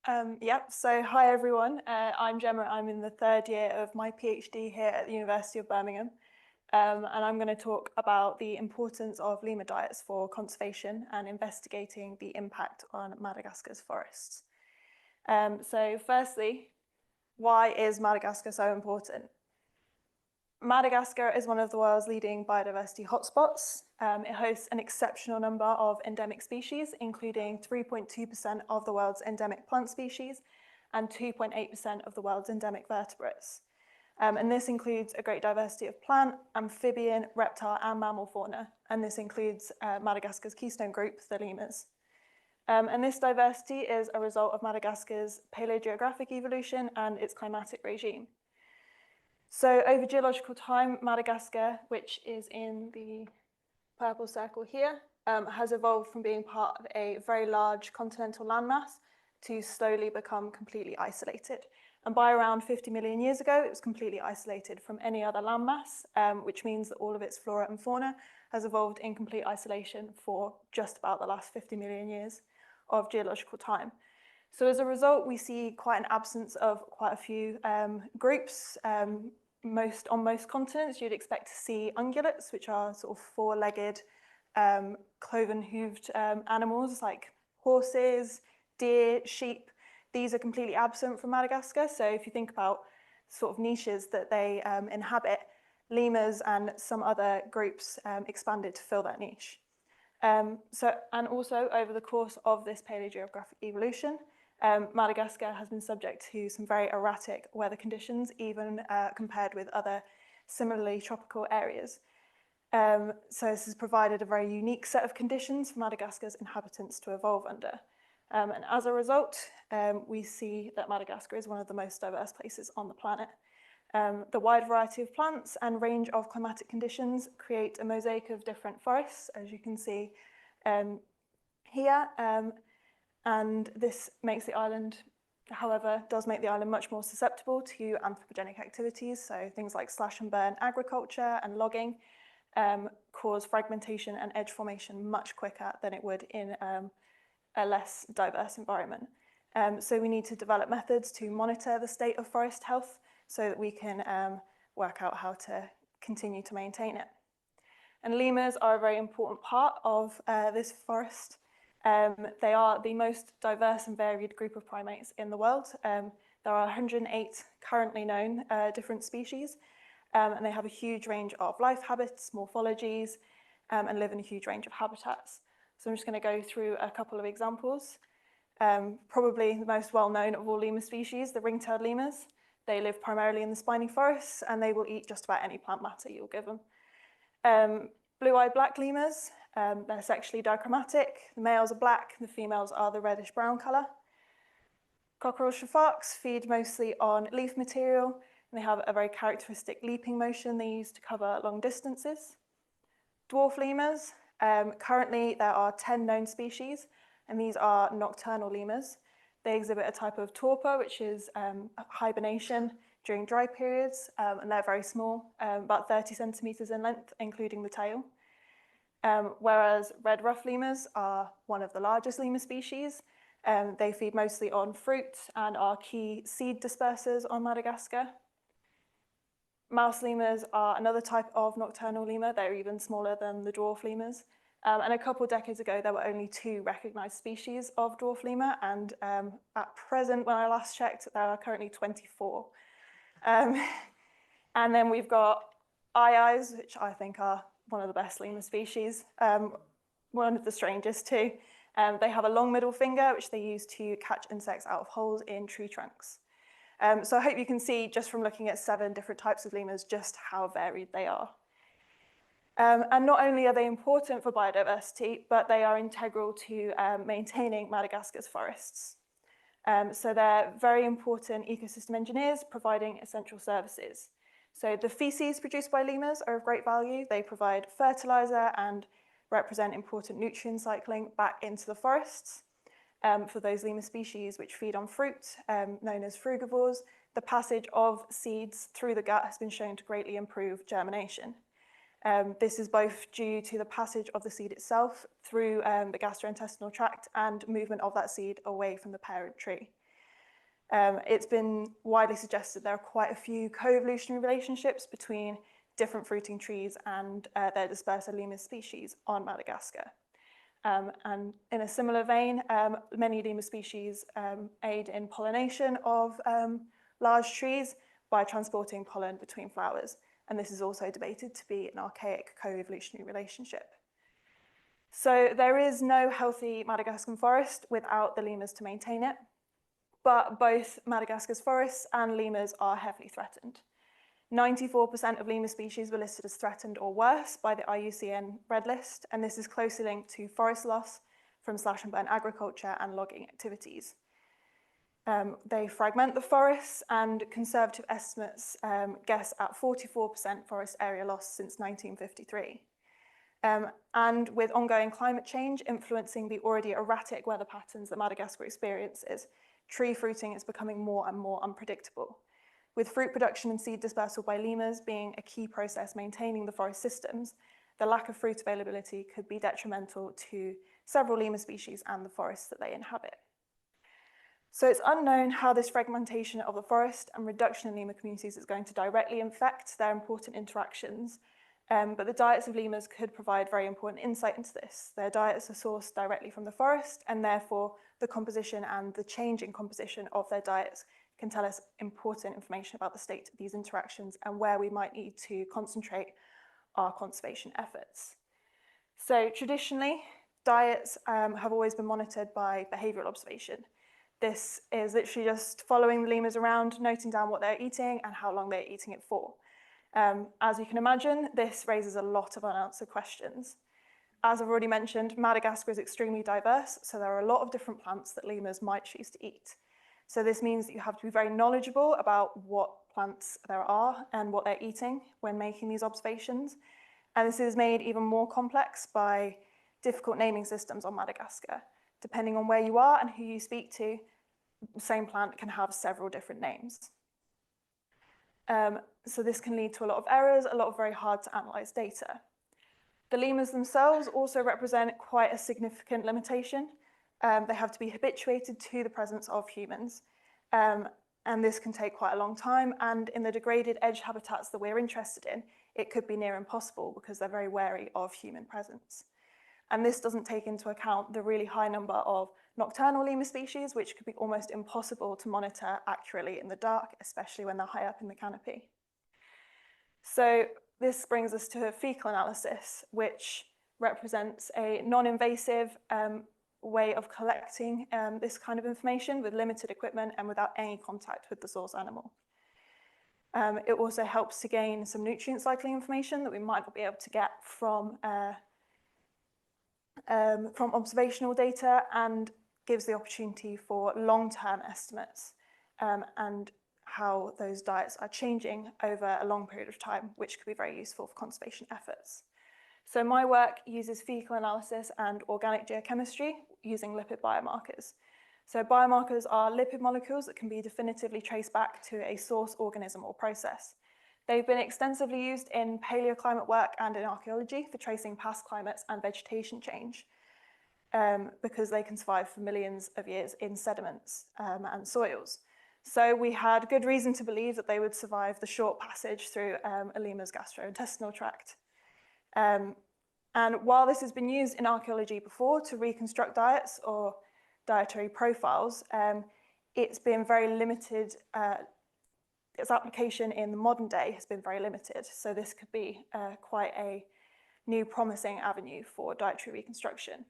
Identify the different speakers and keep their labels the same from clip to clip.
Speaker 1: So hi everyone, I'm Gemma. I'm in the third year of my PhD here at the University of Birmingham, and I'm going to talk about the importance of lemur diets for conservation and investigating the impact on Madagascar's forests. So firstly, why is Madagascar so important? Madagascar is one of the world's leading biodiversity hotspots. It hosts an exceptional number of endemic species, including 3.2% of the world's endemic plant species and 2.8% of the world's endemic vertebrates. And this includes a great diversity of plant, amphibian, reptile and mammal fauna. And this includes Madagascar's keystone group, the lemurs. And this diversity is a result of Madagascar's paleogeographic evolution and its climatic regime. So over geological time, Madagascar, which is in the purple circle here, has evolved from being part of a very large continental landmass to slowly become completely isolated. And by around 50 million years ago, it was completely isolated from any other landmass, which means that all of its flora and fauna has evolved in complete isolation for just about the last 50 million years of geological time. So as a result, we see quite an absence of quite a few groups. On most continents, you'd expect to see ungulates, which are sort of four-legged, cloven-hooved animals like horses, deer, sheep. These are completely absent from Madagascar. So if you think about sort of niches that they inhabit, lemurs and some other groups expanded to fill that niche. And also over the course of this paleogeographic evolution, Madagascar has been subject to some very erratic weather conditions, even compared with other similarly tropical areas. So this has provided a very unique set of conditions for Madagascar's inhabitants to evolve under. And as a result, we see that Madagascar is one of the most diverse places on the planet. The wide variety of plants and range of climatic conditions create a mosaic of different forests, as you can see here. And this makes the island, however, does make the island much more susceptible to anthropogenic activities. So things like slash and burn agriculture and logging cause fragmentation and edge formation much quicker than it would in a less diverse environment. So we need to develop methods to monitor the state of forest health so that we can work out how to continue to maintain it. And lemurs are a very important part of this forest. They are the most diverse and varied group of primates in the world. There are 108 currently known different species, and they have a huge range of life habits, morphologies, and live in a huge range of habitats. So I'm just going to go through a couple of examples. Probably the most well-known of all lemur species, the ring-tailed lemurs. They live primarily in the spiny forests, and they will eat just about any plant matter you'll give them. Blue-eyed black lemurs. They're sexually dichromatic. The males are black, the females are the reddish-brown colour. Cockerel sharks feed mostly on leaf material, and they have a very characteristic leaping motion they use to cover long distances. Dwarf lemurs. Currently, there are 10 known species, and these are nocturnal lemurs. They exhibit a type of torpor, which is hibernation during dry periods, and they're very small, about 30 centimetres in length, including the tail. Whereas red ruff lemurs are one of the largest lemur species. They feed mostly on fruit and are key seed dispersers on Madagascar. Mouse lemurs are another type of nocturnal lemur. They're even smaller than the dwarf lemurs. And a couple of decades ago, there were only 2 recognised species of dwarf lemur, and at present, when I last checked, there are currently 24. And then we've got eye-eyes, which I think are one of the best lemur species, one of the strangest too. They have a long middle finger, which they use to catch insects out of holes in tree trunks. So I hope you can see, just from looking at 7 different types of lemurs, just how varied they are. And not only are they important for biodiversity, but they are integral to maintaining Madagascar's forests. So they're very important ecosystem engineers providing essential services. So the feces produced by lemurs are of great value. They provide fertilizer and represent important nutrient cycling back into the forests. For those lemur species which feed on fruit, known as frugivores, the passage of seeds through the gut has been shown to greatly improve germination. This is both due to the passage of the seed itself through the gastrointestinal tract and movement of that seed away from the parent tree. It's been widely suggested there are quite a few co-evolutionary relationships between different fruiting trees and their dispersed lemur species on Madagascar. And in a similar vein, many lemur species aid in pollination of large trees by transporting pollen between flowers. And this is also debated to be an archaic co-evolutionary relationship. So there is no healthy Madagascan forest without the lemurs to maintain it, but both Madagascar's forests and lemurs are heavily threatened. 94% of lemur species were listed as threatened or worse by the IUCN Red List, and this is closely linked to forest loss from slash and burn agriculture and logging activities. They fragment the forests, and conservative estimates guess at 44% forest area loss since 1953. And with ongoing climate change influencing the already erratic weather patterns that Madagascar experiences, tree fruiting is becoming more and more unpredictable. With fruit production and seed dispersal by lemurs being a key process maintaining the forest systems, the lack of fruit availability could be detrimental to several lemur species and the forests that they inhabit. So it's unknown how this fragmentation of the forest and reduction in lemur communities is going to directly affect their important interactions, but the diets of lemurs could provide very important insight into this. Their diets are sourced directly from the forest, and therefore the composition and the change in composition of their diets can tell us important information about the state of these interactions and where we might need to concentrate our conservation efforts. So traditionally, diets have always been monitored by behavioural observation. This is literally just following the lemurs around, noting down what they're eating and how long they're eating it for. As you can imagine, this raises a lot of unanswered questions. As I've already mentioned, Madagascar is extremely diverse, so there are a lot of different plants that lemurs might choose to eat. So this means that you have to be very knowledgeable about what plants there are and what they're eating when making these observations. And this is made even more complex by difficult naming systems on Madagascar. Depending on where you are and who you speak to, the same plant can have several different names. So this can lead to a lot of errors, a lot of very hard to analyze data. The lemurs themselves also represent quite a significant limitation. They have to be habituated to the presence of humans, and this can take quite a long time, and in the degraded edge habitats that we're interested in, it could be near impossible because they're very wary of human presence. And this doesn't take into account the really high number of nocturnal lemur species, which could be almost impossible to monitor accurately in the dark, especially when they're high up in the canopy. So this brings us to fecal analysis, which represents a non-invasive way of collecting this kind of information with limited equipment and without any contact with the source animal. It also helps to gain some nutrient cycling information that we might not be able to get from observational data, and gives the opportunity for long-term estimates and how those diets are changing over a long period of time, which could be very useful for conservation efforts. So my work uses fecal analysis and organic geochemistry using lipid biomarkers. So biomarkers are lipid molecules that can be definitively traced back to a source organism or process. They've been extensively used in paleoclimate work and in archaeology for tracing past climates and vegetation change, because they can survive for millions of years in sediments and soils. So we had good reason to believe that they would survive the short passage through a lemur's gastrointestinal tract. And while this has been used in archaeology before to reconstruct diets or dietary profiles, it's been very limited. Its application in the modern day has been very limited. So this could be quite a new promising avenue for dietary reconstruction.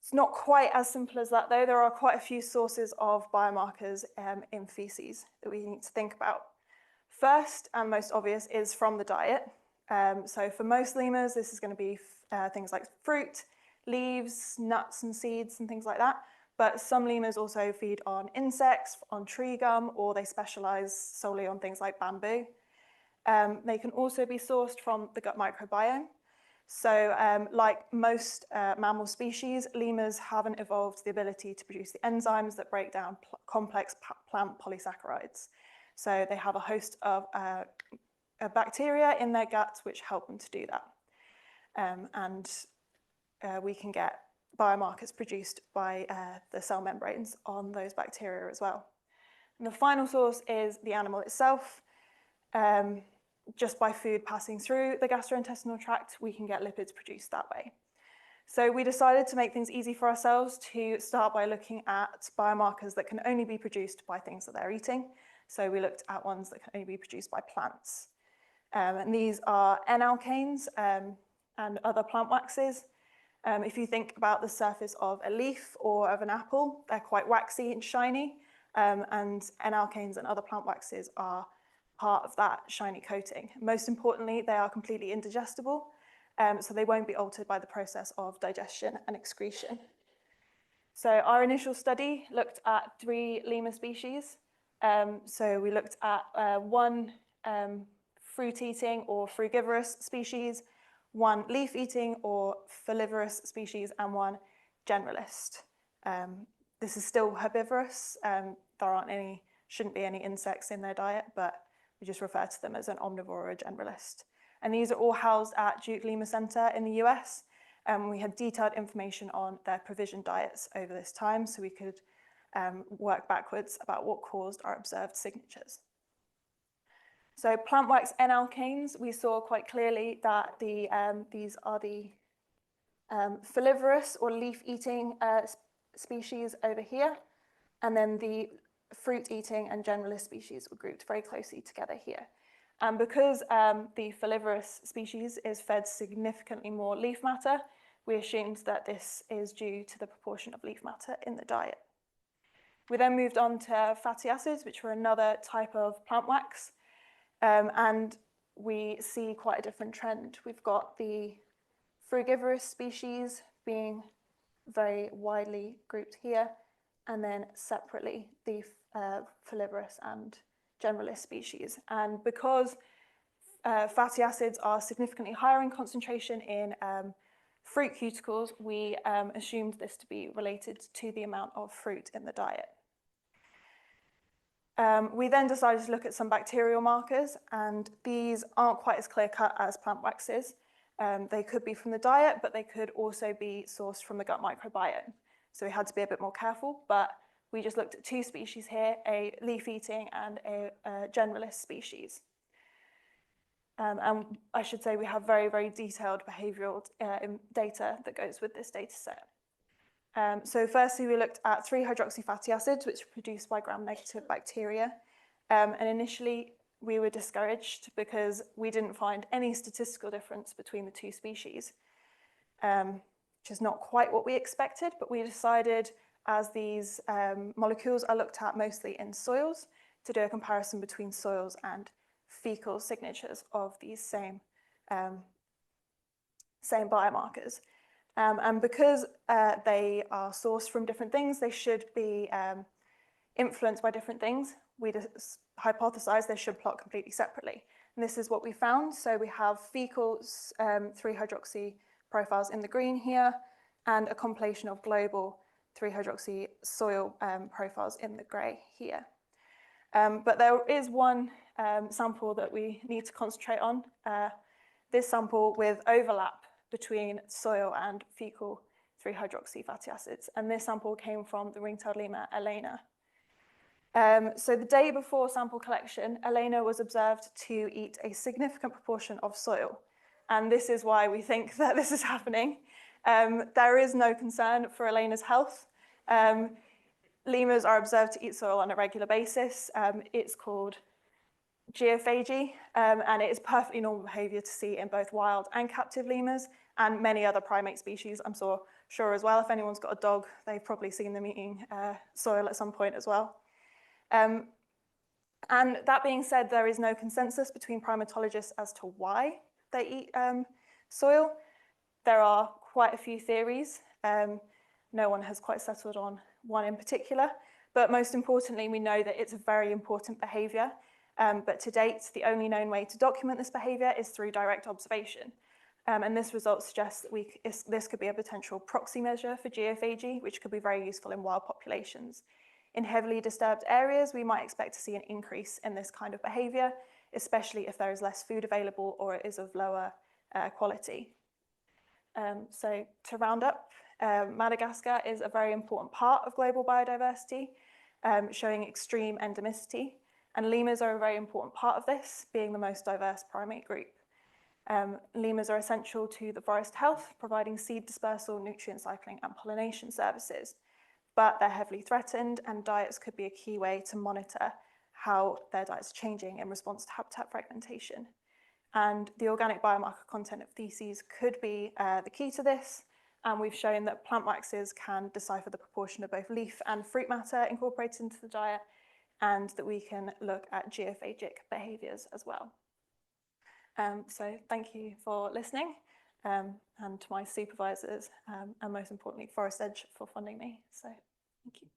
Speaker 1: It's not quite as simple as that, though. There are quite a few sources of biomarkers in feces that we need to think about. First and most obvious is from the diet. So for most lemurs, this is going to be things like fruit, leaves, nuts and seeds and things like that. But some lemurs also feed on insects, on tree gum, or they specialize solely on things like bamboo. They can also be sourced from the gut microbiome. So like most mammal species, lemurs haven't evolved the ability to produce the enzymes that break down complex plant polysaccharides. So they have a host of bacteria in their guts which help them to do that. We can get biomarkers produced by the cell membranes on those bacteria as well. And the final source is the animal itself. Just by food passing through the gastrointestinal tract, we can get lipids produced that way. So we decided to make things easy for ourselves to start by looking at biomarkers that can only be produced by things that they're eating. So we looked at ones that can only be produced by plants. And these are N-alkanes and other plant waxes. If you think about the surface of a leaf or of an apple, they're quite waxy and shiny, and N-alkanes and other plant waxes are part of that shiny coating. Most importantly, they are completely indigestible, so they won't be altered by the process of digestion and excretion. So our initial study looked at 3 lemur species. So we looked at one fruit-eating or frugivorous species, one leaf-eating or folivorous species, and one generalist. This is still herbivorous. There shouldn't be any insects in their diet, but we just refer to them as an omnivore or a generalist. And these are all housed at Duke Lemur Center in the US. We had detailed information on their provision diets over this time, so we could work backwards about what caused our observed signatures. So plant wax N-alkanes, we saw quite clearly that these are the folivorous or leaf-eating species over here, and then the fruit-eating and generalist species were grouped very closely together here. And because the folivorous species is fed significantly more leaf matter, we assumed that this is due to the proportion of leaf matter in the diet. We then moved on to fatty acids, which were another type of plant wax, and we see quite a different trend. We've got the frugivorous species being very widely grouped here, and then separately the folivorous and generalist species. And because fatty acids are significantly higher in concentration in fruit cuticles, we assumed this to be related to the amount of fruit in the diet. We then decided to look at some bacterial markers, and these aren't quite as clear-cut as plant waxes. They could be from the diet, but they could also be sourced from the gut microbiome. So we had to be a bit more careful, but we just looked at 2 species here, a leaf-eating and a generalist species. And I should say we have very, very detailed behavioral data that goes with this data set. So firstly, we looked at 3-hydroxy fatty acids, which are produced by gram-negative bacteria. And initially, we were discouraged because we didn't find any statistical difference between the 2 species, which is not quite what we expected, but we decided, as these molecules are looked at mostly in soils, to do a comparison between soils and fecal signatures of these same biomarkers. And because they are sourced from different things, they should be influenced by different things. We hypothesized they should plot completely separately. And this is what we found. So we have fecal 3-hydroxy profiles in the green here, and a compilation of global 3-hydroxy soil profiles in the grey here. But there is one sample that we need to concentrate on. This sample with overlap between soil and fecal 3-hydroxy fatty acids. And this sample came from the ring-tailed lemur, Elena. So the day before sample collection, Elena was observed to eat a significant proportion of soil. And this is why we think that this is happening. There is no concern for Elena's health. Lemurs are observed to eat soil on a regular basis. It's called geophagy, and it is perfectly normal behavior to see in both wild and captive lemurs and many other primate species, I'm sure as well. If anyone's got a dog, they've probably seen them eating soil at some point as well. And that being said, there is no consensus between primatologists as to why they eat soil. There are quite a few theories. No one has quite settled on one in particular, but most importantly, we know that it's a very important behavior. But to date, the only known way to document this behavior is through direct observation. And this result suggests that this could be a potential proxy measure for geophagy, which could be very useful in wild populations. In heavily disturbed areas, we might expect to see an increase in this kind of behavior, especially if there is less food available or it is of lower quality. So to round up, Madagascar is a very important part of global biodiversity, showing extreme endemicity, and lemurs are a very important part of this, being the most diverse primate group. Lemurs are essential to the forest health, providing seed dispersal, nutrient cycling, and pollination services, but they're heavily threatened, and diets could be a key way to monitor how their diets are changing in response to habitat fragmentation. And the organic biomarker content of feces could be the key to this, and we've shown that plant waxes can decipher the proportion of both leaf and fruit matter incorporated into the diet, and that we can look at geophagic behaviours as well. So thank you for listening, and to my supervisors, and most importantly, Forest Edge for funding me. So thank you.